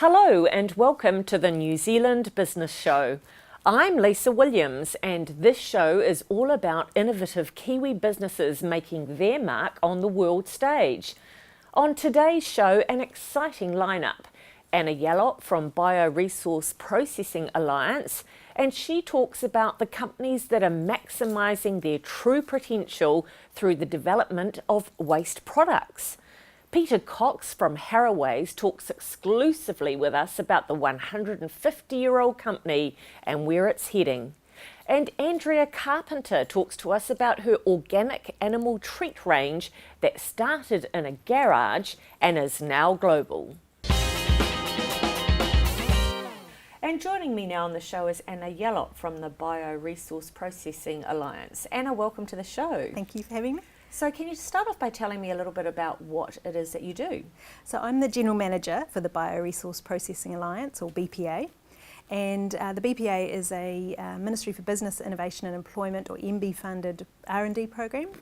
Hello and welcome to the New Zealand Business Show. I'm Lisa Williams and this show is all about innovative Kiwi businesses making their mark on the world stage. On today's show, an exciting lineup. Anna Yallop from Bioresource Processing Alliance, and she talks about the companies that are maximising their true potential through the development of waste products. Peter Cox from Harraways talks exclusively with us about the 150-year-old company and where it's heading. And Andrea Carpenter talks to us about her organic animal treat range that started in a garage and is now global. And joining me now on the show is Anna Yallop from the Bioresource Processing Alliance. Anna, welcome to the show. Thank you for having me. So can you start off by telling me a little bit about what it is that you do? So I'm the General Manager for the Bioresource Processing Alliance, or BPA. And the BPA is a Ministry for Business, Innovation and Employment, or MB funded R&D program.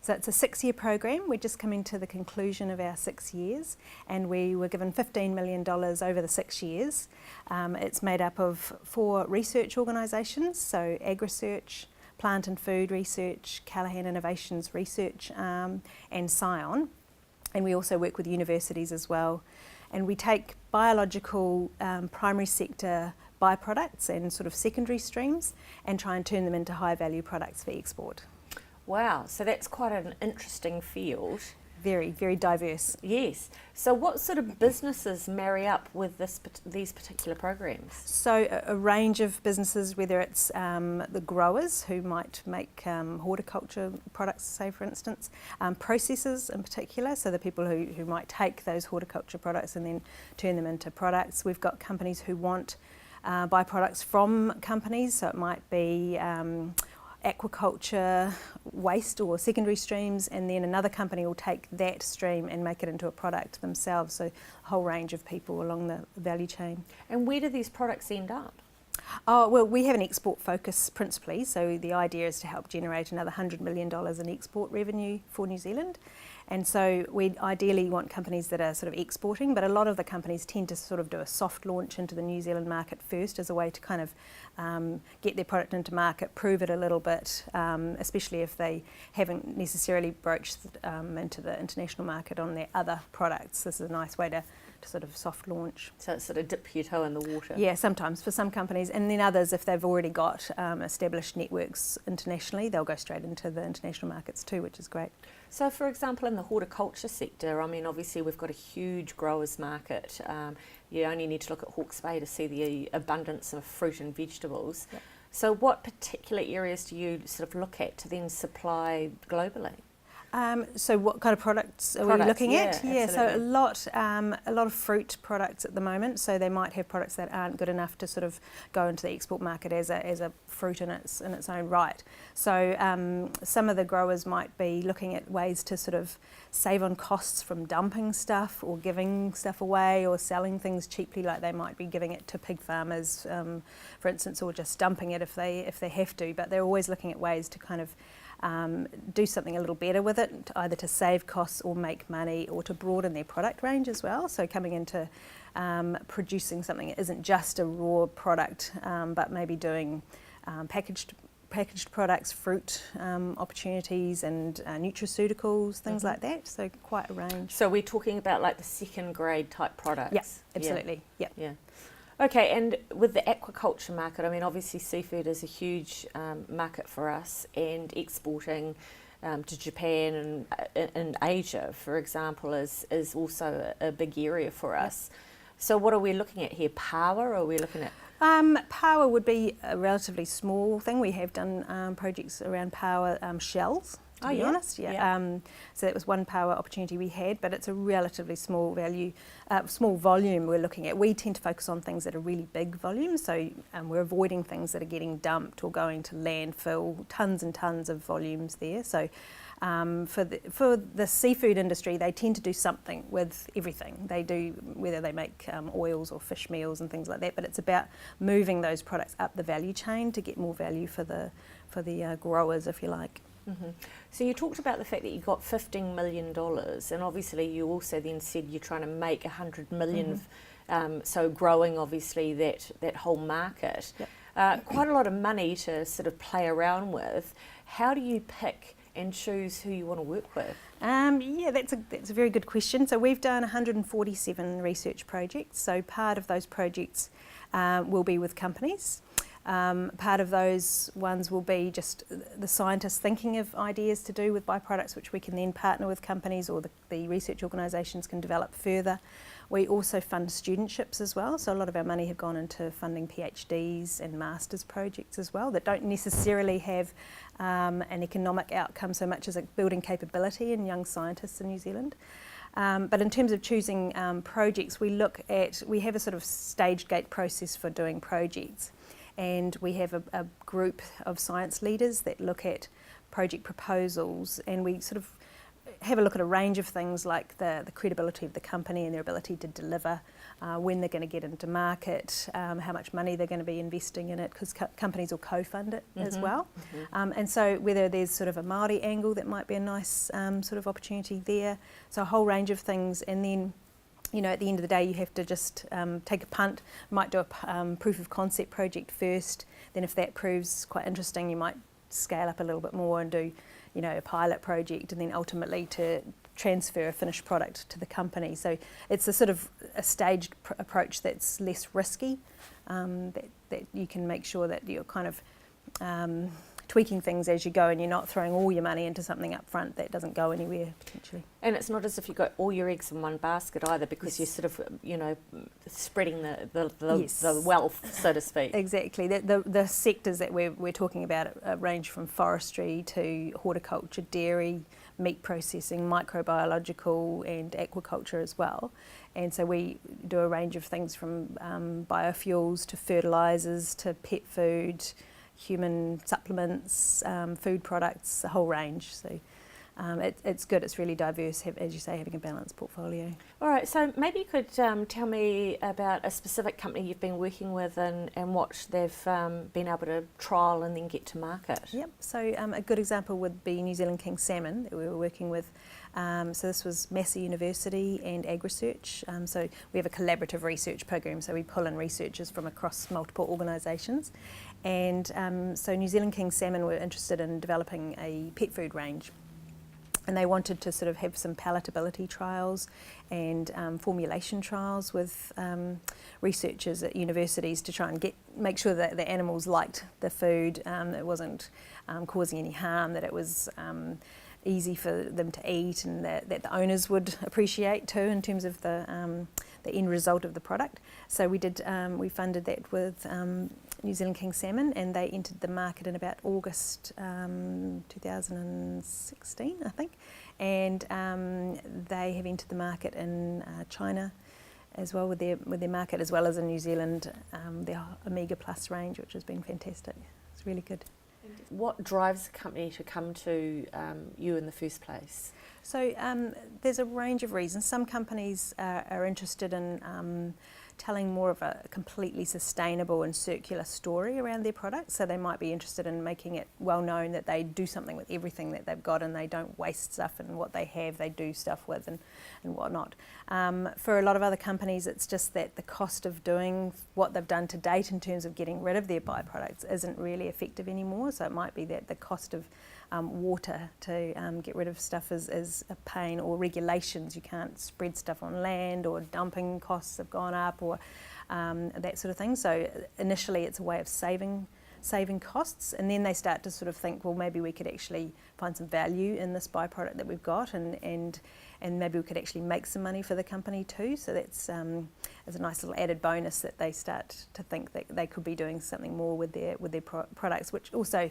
So it's a 6-year program. We're just coming to the conclusion of our 6 years, and we were given $15 million over the 6 years. It's made up of 4 research organisations, so AgResearch, Plant and Food Research, Callaghan Innovations Research, and Scion. And we also work with universities as well. And we take biological primary sector byproducts and sort of secondary streams and try and turn them into high value products for export. Wow, so that's quite an interesting field. Very, very diverse. Yes. So what sort of businesses marry up with these particular programs? So a range of businesses, whether it's the growers who might make horticulture products, say for instance, processors in particular, so the people who might take those horticulture products and then turn them into products. We've got companies who want byproducts from companies, so it might be aquaculture waste or secondary streams, and then another company will take that stream and make it into a product themselves, so a whole range of people along the value chain. And where do these products end up? Oh, well, we have an export focus principally, so the idea is to help generate another $100 million in export revenue for New Zealand. And so we ideally want companies that are sort of exporting, but a lot of the companies tend to sort of do a soft launch into the New Zealand market first as a way to kind of get their product into market, prove it a little bit, especially if they haven't necessarily broached into the international market on their other products. This is a nice way to sort of soft launch. So it's sort of dip your toe in the water? Yeah, sometimes for some companies, and then others, if they've already got established networks internationally, they'll go straight into the international markets too, which is great. So for example, in the horticulture sector, I mean, obviously we've got a huge growers market. You only need to look at Hawke's Bay to see the abundance of fruit and vegetables. Yep. So what particular areas do you sort of look at to then supply globally? So what kind of products are we looking at? Yeah, so a lot of fruit products at the moment. So they might have products that aren't good enough to sort of go into the export market as a fruit in its own right. So some of the growers might be looking at ways to sort of save on costs from dumping stuff or giving stuff away or selling things cheaply, like they might be giving it to pig farmers, for instance, or just dumping it if they have to. But they're always looking at ways to kind of do something a little better with it, either to save costs or make money, or to broaden their product range as well. So coming into producing something that isn't just a raw product, but maybe doing packaged products, fruit opportunities, and nutraceuticals, things like that. So quite a range. So we're talking about like the second grade type products? Yes, absolutely. Yeah. Yeah. Okay, and with the aquaculture market, I mean, obviously seafood is a huge market for us, and exporting to Japan and Asia, for example, is also a big area for us. So what are we looking at here? Power, or are we looking at? Power would be a relatively small thing. We have done projects around power shells, to be honest. Yeah. So that was one power opportunity we had, but it's a relatively small volume we're looking at. We tend to focus on things that are really big volumes, so we're avoiding things that are getting dumped or going to landfill, tons and tons of volumes there. So for the seafood industry, they tend to do something with everything. They do, whether they make oils or fish meals and things like that, but it's about moving those products up the value chain to get more value for the growers, if you like. Mm-hmm. So you talked about the fact that you got $15 million, and obviously you also then said you're trying to make $100 million So growing obviously that whole market. Yep. Quite a lot of money to sort of play around with. How do you pick and choose who you want to work with? Yeah, that's a very good question. So we've done 147 research projects. So part of those projects will be with companies. Part of those ones will be just the scientists thinking of ideas to do with byproducts, which we can then partner with companies, or the research organisations can develop further. We also fund studentships as well, so a lot of our money have gone into funding PhDs and masters projects as well that don't necessarily have an economic outcome so much as building capability in young scientists in New Zealand. But in terms of choosing projects, we have a sort of stage gate process for doing projects. And we have a group of science leaders that look at project proposals, and we sort of have a look at a range of things like the credibility of the company and their ability to deliver, when they're going to get into market, how much money they're going to be investing in it, because companies will co-fund it as well. And so whether there's sort of a Māori angle that might be a nice sort of opportunity there. So a whole range of things, and then at the end of the day, you have to just take a punt. Might do a proof of concept project first. Then if that proves quite interesting, you might scale up a little bit more and do, a pilot project, and then ultimately to transfer a finished product to the company. So it's a sort of a staged approach that's less risky, that you can make sure that you're kind of tweaking things as you go, and you're not throwing all your money into something up front that doesn't go anywhere potentially. And it's not as if you've got all your eggs in one basket either, because Yes. you're sort of, spreading the Yes. the wealth, so to speak. Exactly. The sectors that we're talking about range from forestry to horticulture, dairy, meat processing, microbiological and aquaculture as well. And so we do a range of things from biofuels to fertilisers to pet food, human supplements, food products, a whole range. So it's good, it's really diverse, as you say, having a balanced portfolio. All right, so maybe you could tell me about a specific company you've been working with and what they've been able to trial and then get to market. Yep, so a good example would be New Zealand King Salmon that we were working with. So this was Massey University and AgResearch. So we have a collaborative research program, so we pull in researchers from across multiple organisations. And so New Zealand King Salmon were interested in developing a pet food range. And they wanted to sort of have some palatability trials and formulation trials with researchers at universities to try and make sure that the animals liked the food, that it wasn't causing any harm, that it was easy for them to eat, and that the owners would appreciate too in terms of the end result of the product. So we funded that with New Zealand King Salmon, and they entered the market in about August 2016, I think, and they have entered the market in China as well with their market, as well as in New Zealand, their Omega Plus range, which has been fantastic. It's really good. What drives a company to come to you in the first place? So there's a range of reasons. Some companies are interested in telling more of a completely sustainable and circular story around their products. So they might be interested in making it well known that they do something with everything that they've got, and they don't waste stuff, and what they have they do stuff with and whatnot. For a lot of other companies, it's just that the cost of doing what they've done to date in terms of getting rid of their byproducts isn't really effective anymore. So it might be that the cost of water to get rid of stuff is a pain, or regulations, you can't spread stuff on land, or dumping costs have gone up, or that sort of thing. So initially it's a way of saving costs, and then they start to sort of think, well, maybe we could actually find some value in this byproduct that we've got, and maybe we could actually make some money for the company too. So that's as a nice little added bonus that they start to think that they could be doing something more with their products, which also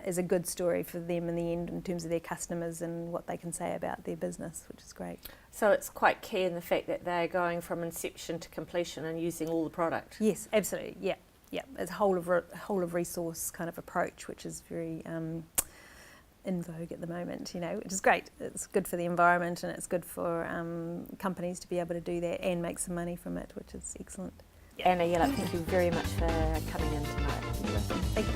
is a good story for them in the end in terms of their customers and what they can say about their business, which is great. So it's quite key in the fact that they're going from inception to completion and using all the product. Yes, absolutely. Yeah. It's a whole of resource kind of approach, which is very in vogue at the moment, which is great. It's good for the environment, and it's good for companies to be able to do that and make some money from it, which is excellent. Anna Yallop, thank you very much for coming in tonight. Thank you.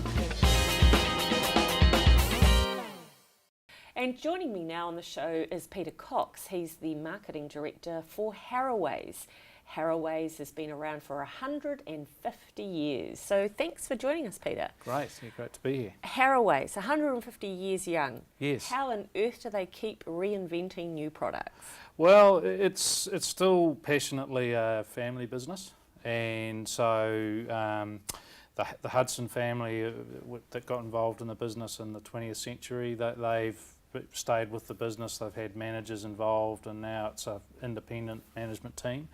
And joining me now on the show is Peter Cox. He's the marketing director for Harraways. Harraways has been around for 150 years. So thanks for joining us, Peter. Great, yeah, great to be here. Harraways, 150 years young. Yes. How on earth do they keep reinventing new products? Well, it's still passionately a family business, and so the Hudson family that got involved in the business in the 20th century, they've stayed with the business. They've had managers involved, and now it's an independent management team.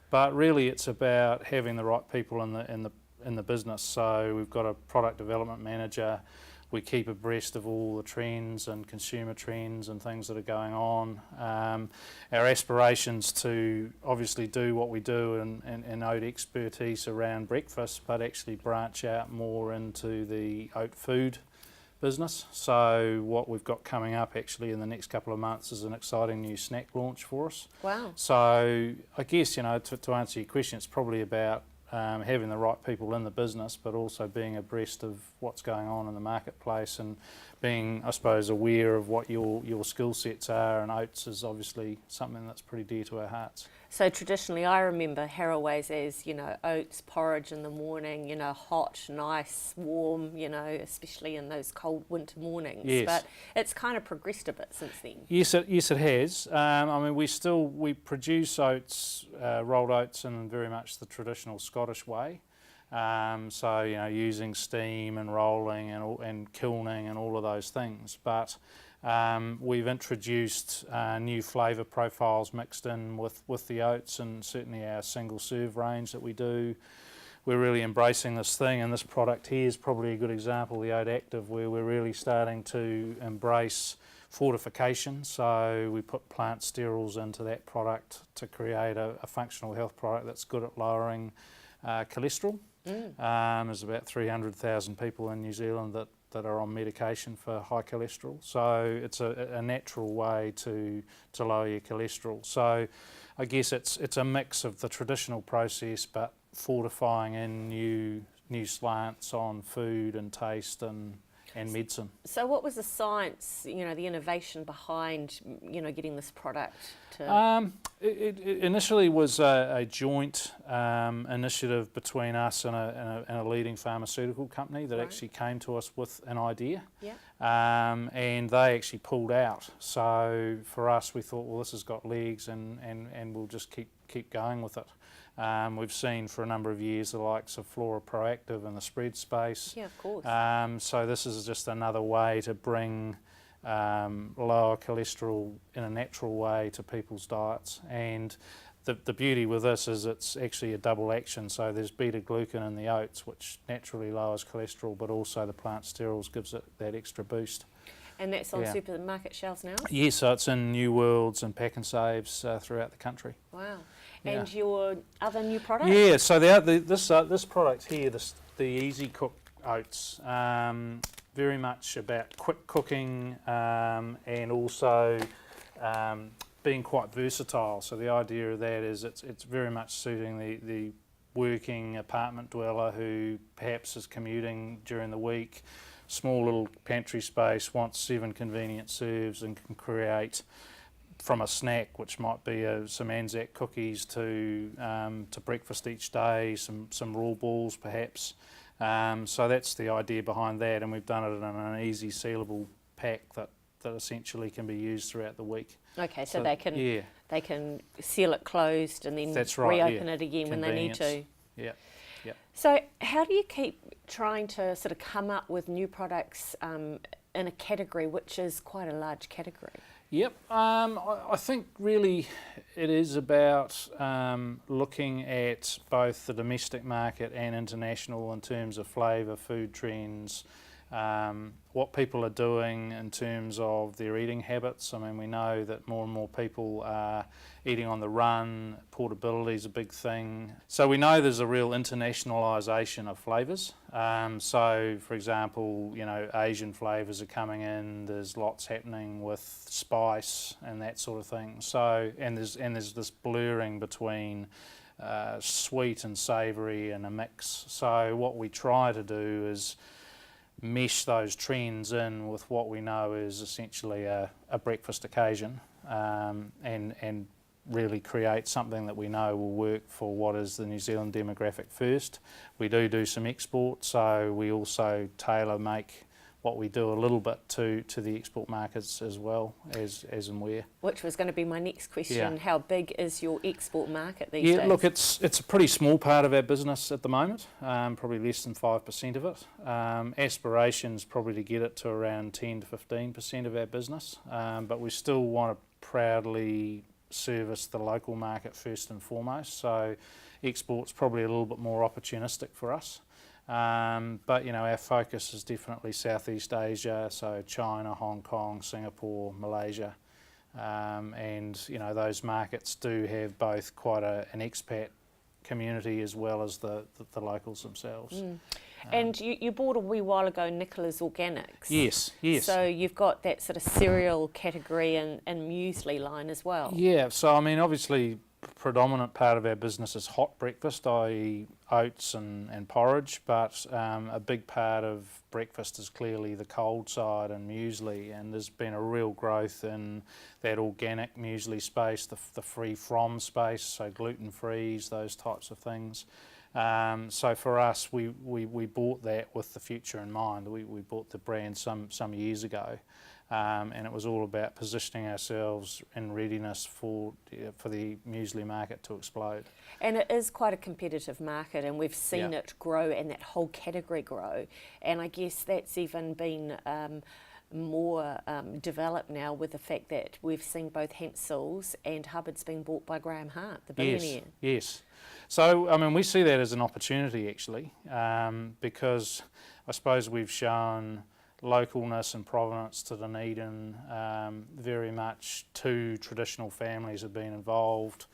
But really, it's about having the right people in the business. So we've got a product development manager. We keep abreast of all the trends and consumer trends and things that are going on. Our aspirations to obviously do what we do and oat expertise around breakfast, but actually branch out more into the oat food business. So what we've got coming up actually in the next couple of months is an exciting new snack launch for us. Wow. So I guess, to answer your question, it's probably about having the right people in the business, but also being abreast of what's going on in the marketplace and being, I suppose, aware of what your skill sets are, and oats is obviously something that's pretty dear to our hearts. So traditionally, I remember Harraways as, oats porridge in the morning, hot, nice, warm, especially in those cold winter mornings. Yes. But it's kind of progressed a bit since then. Yes, it has. We produce oats, rolled oats, in very much the traditional Scottish way. Using steam and rolling and kilning and all of those things. But we've introduced new flavour profiles mixed in with the oats, and certainly our single serve range that we do. We're really embracing this thing, and this product here is probably a good example, the Oat Active, where we're really starting to embrace fortification. So we put plant sterols into that product to create a functional health product that's good at lowering cholesterol. There's about 300,000 people in New Zealand that are on medication for high cholesterol. So it's a natural way to lower your cholesterol. So I guess it's a mix of the traditional process, but fortifying in new slants on food and taste and medicine. So what was the science, the innovation behind, getting this product to... It initially was a joint initiative between us and a leading pharmaceutical company that actually came to us with an idea. Yeah. And they actually pulled out. So for us, we thought, well, this has got legs, and we'll just keep going with it. We've seen for a number of years the likes of Flora Proactive in the spread space. Yeah, of course. So this is just another way to bring lower cholesterol in a natural way to people's diets. And the beauty with this is it's actually a double action. So there's beta-glucan in the oats, which naturally lowers cholesterol, but also the plant sterols gives it that extra boost. And that's on supermarket shelves now? Yes, so it's in New Worlds and Pack and Saves throughout the country. Wow. Yeah. And your other new product? Yeah, so this product here, the Easy Cook Oats, very much about quick cooking and also being quite versatile. So the idea of that is it's very much suiting the working apartment dweller who perhaps is commuting during the week, small little pantry space, wants 7 convenient serves, and can create from a snack, which might be some Anzac cookies, to breakfast each day, some raw balls perhaps. So that's the idea behind that, and we've done it in an easy sealable pack that essentially can be used throughout the week. Okay, so they can seal it closed and then reopen it again when they need to. Yeah. So how do you keep trying to sort of come up with new products in a category which is quite a large category? Yep, I think really it is about looking at both the domestic market and international in terms of flavour, food trends, what people are doing in terms of their eating habits. I mean, we know that more and more people are eating on the run, portability is a big thing. So we know there's a real internationalisation of flavours. So, for example, Asian flavours are coming in, there's lots happening with spice and that sort of thing. So, and there's this blurring between sweet and savoury and a mix. So what we try to do is mesh those trends in with what we know is essentially a breakfast occasion, and really create something that we know will work for what is the New Zealand demographic first. We do some export, so we also tailor make what we do a little bit to the export markets as well as and where. Which was going to be my next question. Yeah. How big is your export market these days? Yeah, look, it's a pretty small part of our business at the moment, probably less than 5% of it. Aspirations probably to get it to around 10 to 15% of our business, but we still want to proudly service the local market first and foremost, so export's probably a little bit more opportunistic for us. But our focus is definitely Southeast Asia, so China, Hong Kong, Singapore, Malaysia, and those markets do have both quite an expat community as well as the locals themselves. And you bought a wee while ago Nicola's Organics. Yes. So you've got that sort of cereal category and muesli line as well. Yeah, so obviously predominant part of our business is hot breakfast, i.e. oats and porridge, but a big part of breakfast is clearly the cold side and muesli, and there's been a real growth in that organic muesli space, the free from space, so gluten-frees, those types of things. So for us, we bought that with the future in mind. We bought the brand some years ago. And it was all about positioning ourselves in readiness for the muesli market to explode. And it is quite a competitive market, and we've seen it grow and that whole category grow. And I guess that's even been more developed now with the fact that we've seen both Hensel's and Hubbard's being bought by Graham Hart, the billionaire. Yes. So, we see that as an opportunity actually, because I suppose we've shown localness and provenance to Dunedin. Very much two traditional families have been involved,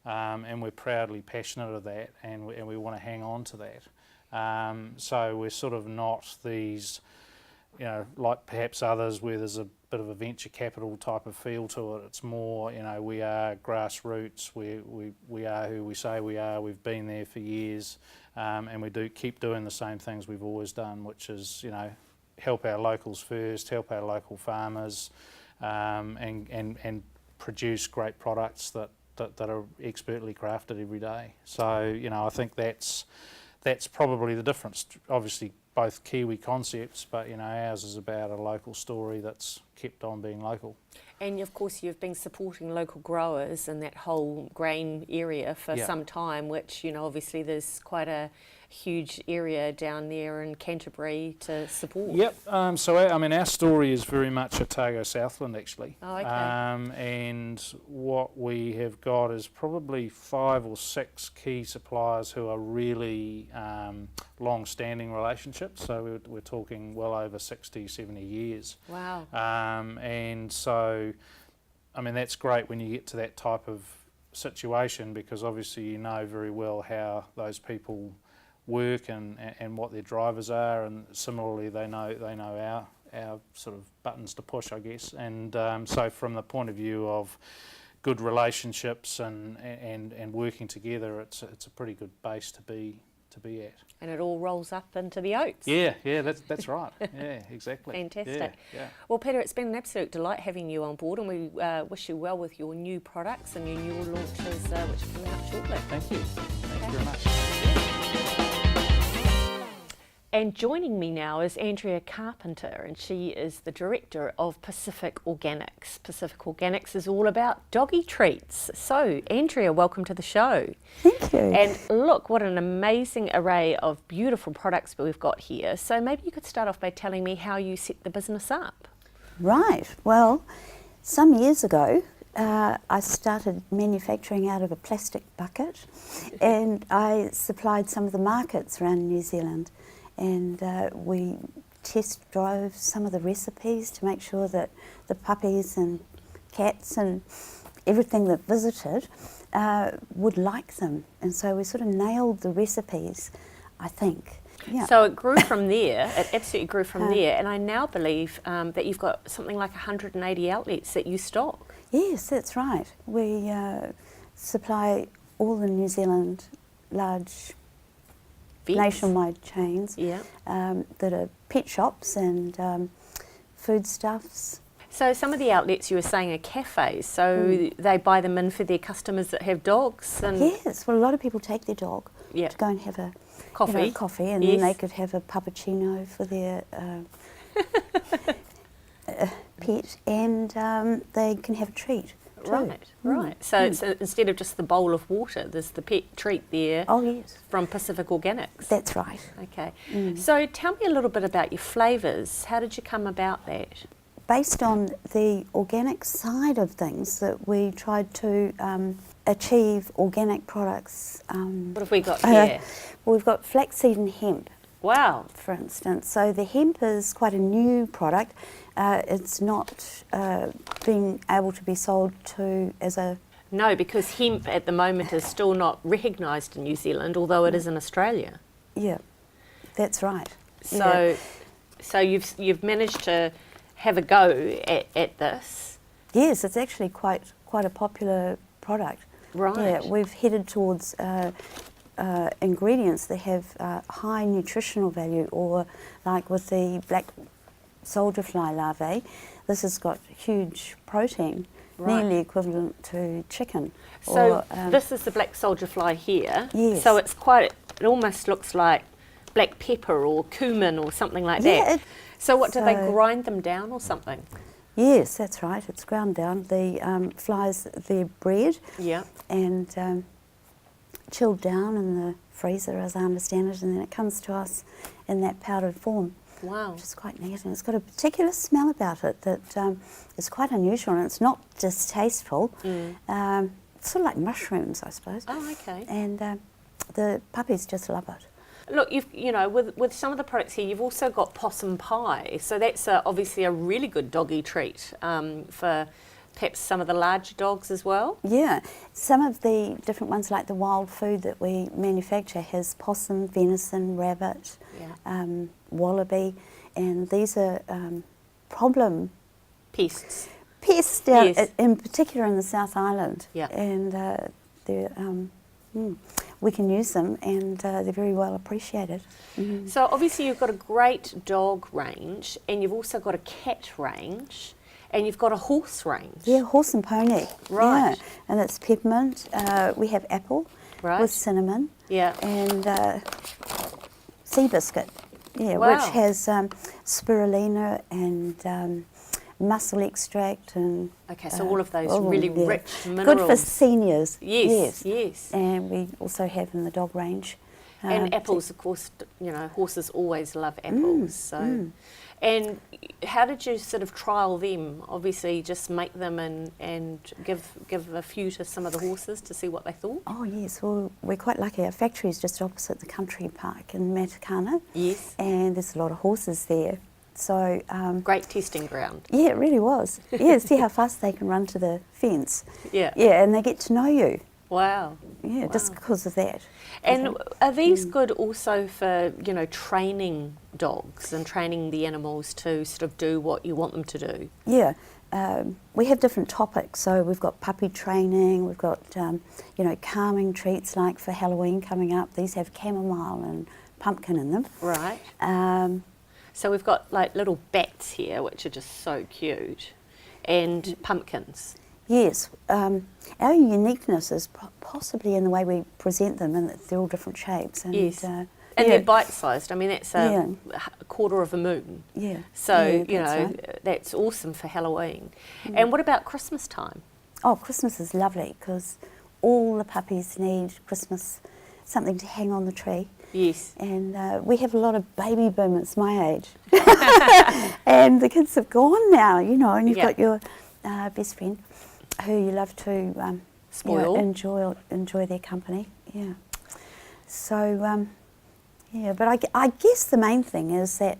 and we're proudly passionate of that, and we want to hang on to that. So we're sort of not these, like perhaps others where there's a bit of a venture capital type of feel to it. It's more, we are grassroots, we are who we say we are, we've been there for years, and we do keep doing the same things we've always done, which is, help our locals first, help our local farmers, and produce great products that are expertly crafted every day. So I think that's probably the difference. Obviously both Kiwi concepts, but ours is about a local story that's kept on being local. And of course you've been supporting local growers in that whole grain area for some time, which obviously there's quite a huge area down there in Canterbury to support. Yep, so our story is very much Otago Southland actually. Oh, okay. And what we have got is probably 5 or 6 key suppliers who are really long-standing relationships, so we're talking well over 60, 70 years. Wow. And so, that's great when you get to that type of situation, because obviously you know very well how those people work and what their drivers are, and similarly they know our sort of buttons to push, I guess. And so from the point of view of good relationships and working together, it's a pretty good base to be at. And it all rolls up into the oats. Yeah, that's right. Yeah, exactly. Fantastic. Yeah. Well, Peter, it's been an absolute delight having you on board, and we wish you well with your new products and your new launches, which are coming out shortly. Thank you. Thank you very much. And joining me now is Andrea Carpenter, and she is the director of Pacific Organics. Pacific Organics is all about doggy treats. So, Andrea, welcome to the show. Thank you. And look, what an amazing array of beautiful products we've got here. So maybe you could start off by telling me how you set the business up. Right. Well, some years ago, I started manufacturing out of a plastic bucket, and I supplied some of the markets around New Zealand. And we test drove some of the recipes to make sure that the puppies and cats and everything that visited would like them. And so we sort of nailed the recipes, I think. Yeah. So it grew from there, it absolutely grew from there, and I now believe that you've got something like 180 outlets that you stock. Yes, that's right. We supply all the New Zealand large nationwide chains that are pet shops and foodstuffs. So some of the outlets you were saying are cafes, so they buy them in for their customers that have dogs? And Yes, well, a lot of people take their dog Yeah. to go and have a Coffee. coffee, and Yes. then they could have a puppuccino for their pet, and they can have a treat too. Right. So instead of just the bowl of water, there's the pet treat there Oh yes, from Pacific Organics. that's right. Okay. So tell me a little bit about your flavours. How did you come about that? Based on the organic side of things, that we tried to achieve organic products. What have we got here? We've got flaxseed and hemp, Wow. for instance. So the hemp is quite a new product. It's not being able to be sold to as a... No, because hemp at the moment is still not recognised in New Zealand, although it is in Australia. Yeah, that's right. So, so you've managed to have a go at this. Yes, it's actually quite a popular product. Right. Yeah, we've headed towards ingredients that have high nutritional value, or like with the black soldier fly larvae, this has got huge protein, Right. nearly equivalent to chicken. So or, this is the black soldier fly here. Yes. So it's it almost looks like black pepper or cumin or something like Yeah, that. So what, do they so- grind them down or something? Yes, that's right. It's ground down. The flies, they're bred Yeah. and chilled down in the freezer, as I understand it, and then it comes to us in that powdered form, Wow. which is quite neat. And it's got a particular smell about it that is quite unusual, and it's not distasteful. It's sort of like mushrooms, I suppose. Oh, okay. And the puppies just love it. Look, with some of the products here, you've also got possum pie. So that's obviously a really good doggy treat for perhaps some of the larger dogs as well. Yeah, some of the different ones, like the wild food that we manufacture, has possum, venison, rabbit, wallaby, and these are problem Pests. pests down, Yes. in particular in the South Island. Yeah. And we can use them, and they're very well appreciated. So obviously you've got a great dog range, and you've also got a cat range, and you've got a horse range. Yeah, horse and pony. Right. Yeah. And it's peppermint. We have apple Right. with cinnamon. Yeah. And sea biscuit. Yeah, Wow. which has spirulina and mussel extract and... Okay, so all of those oh, really yeah. rich minerals. Good for seniors. Yes. And we also have in the dog range. And apples, of course, horses always love apples. And how did you sort of trial them? Obviously, just make them and give a few to some of the horses to see what they thought? Oh yes, well we're quite lucky. Our factory is just opposite the country park in Matakana. Yes. And there's a lot of horses there. So Great testing ground. yeah, it really was. Yeah, see how fast they can run to the fence. Yeah. Yeah, and they get to know you. Wow. Yeah, just because of that. And are these good also for, training dogs and training the animals to sort of do what you want them to do? Yeah, we have different topics. So we've got puppy training, we've got, calming treats like for Halloween coming up. These have chamomile and pumpkin in them. Right. So we've got like little bats here, which are just so cute, and pumpkins. Yes, our uniqueness is possibly in the way we present them, and that they're all different shapes. And, Yes. And they're bite-sized. I mean, that's a quarter of a moon. Yeah. So, yeah, that's right. that's awesome for Halloween. And what about Christmas time? Oh, Christmas is lovely because all the puppies need Christmas, something to hang on the tree. Yes. And we have a lot of baby boomers my age. And the kids have gone now, and you've got your best friend who you love to Spoil. enjoy their company. Yeah. So, but I guess the main thing is that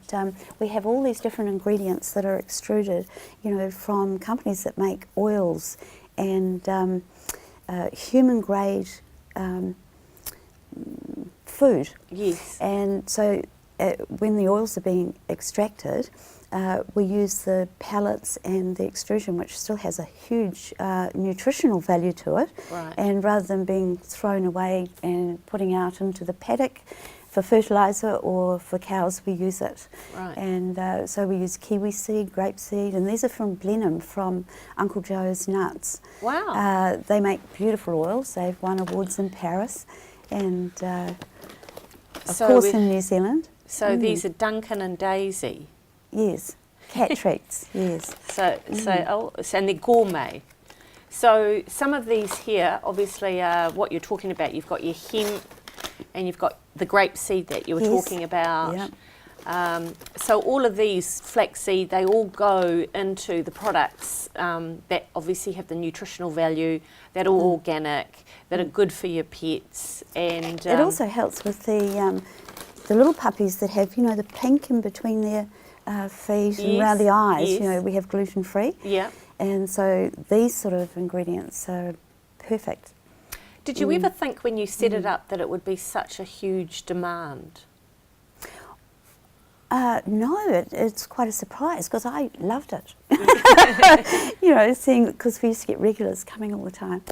we have all these different ingredients that are extruded, from companies that make oils and human grade food. Yes. And so when the oils are being extracted, we use the pellets and the extrusion, which still has a huge nutritional value to it. Right. And rather than being thrown away and putting out into the paddock for fertiliser or for cows, we use it. Right. And so we use kiwi seed, grape seed, and these are from Blenheim, from Uncle Joe's Nuts. Wow. They make beautiful oils. They've won awards in Paris and of course in New Zealand. So these are Duncan and Daisy. Yes, cat treats, yes. So and they're gourmet. So some of these here, obviously, are what you're talking about. You've got your hemp, and you've got the grape seed that you were talking about. Yeah. So all of these flaxseed, they all go into the products that obviously have the nutritional value, that are organic, that are good for your pets, and it also helps with the little puppies that have, the pink in between their feet and around the eyes. Yes. We have gluten free. Yeah. And so these sort of ingredients are perfect. Did you ever think when you set it up that it would be such a huge demand? No, it's quite a surprise because I loved it. Seeing, because we used to get regulars coming all the time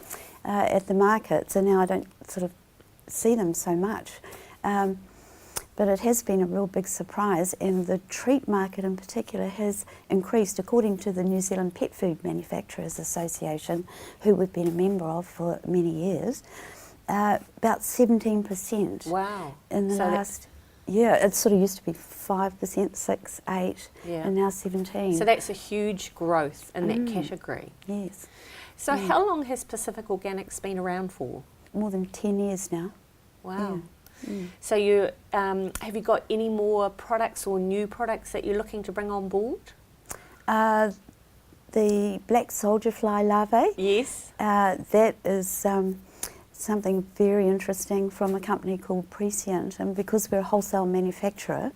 at the markets, and now I don't sort of see them so much. But it has been a real big surprise, and the treat market in particular has increased, according to the New Zealand Pet Food Manufacturers Association, who we've been a member of for many years, about 17%. Wow. In the last, it sort of used to be 5%, 6, 8, and now 17. So that's a huge growth in that category. Yes. So how long has Pacific Organics been around for? More than 10 years now. Wow. So you have you got any more products or new products that you're looking to bring on board? The black soldier fly larvae. Yes. That is something very interesting from a company called Prescient, and because we're a wholesale manufacturer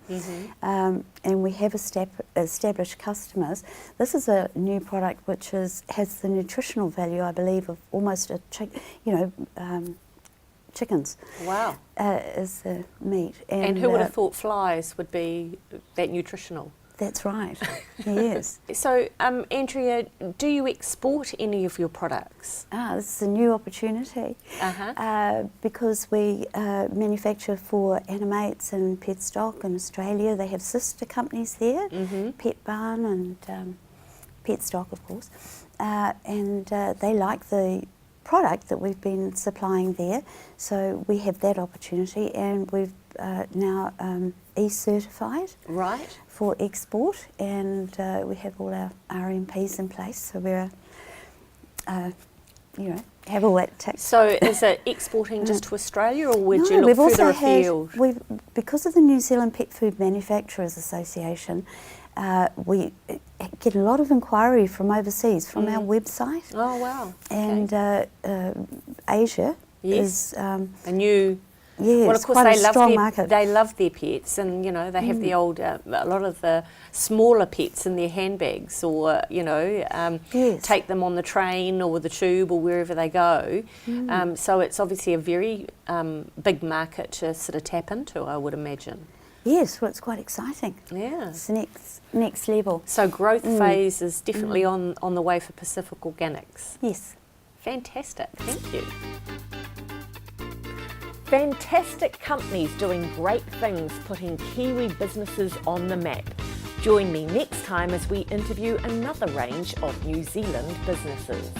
and we have established customers, this is a new product which has the nutritional value, I believe, of almost a chickens. Wow. Is the meat. And who would have thought flies would be that nutritional? That's right, yes. So, Andrea, do you export any of your products? This is a new opportunity because we manufacture for Animates and Pet Stock in Australia. They have sister companies there, Pet Barn and Pet Stock, of course, and they like the product that we've been supplying there, so we have that opportunity, and we've now E-certified for export, and we have all our RMPs in place, so we're have all that ticked. So is it exporting just to Australia, or would you look further afield? Because of the New Zealand Pet Food Manufacturers Association, we get a lot of inquiry from overseas, from our website. Oh, wow. And Asia is a new... Yes, well, of course, they love their pets, and they have the old, a lot of the smaller pets in their handbags, or take them on the train or the tube or wherever they go. So it's obviously a very big market to sort of tap into, I would imagine. Yes, well, it's quite exciting. Yeah, it's the next level. So growth phase is definitely on the way for Pacific Organics. Yes, fantastic. Thank you. Fantastic companies doing great things, putting Kiwi businesses on the map. Join me next time as we interview another range of New Zealand businesses.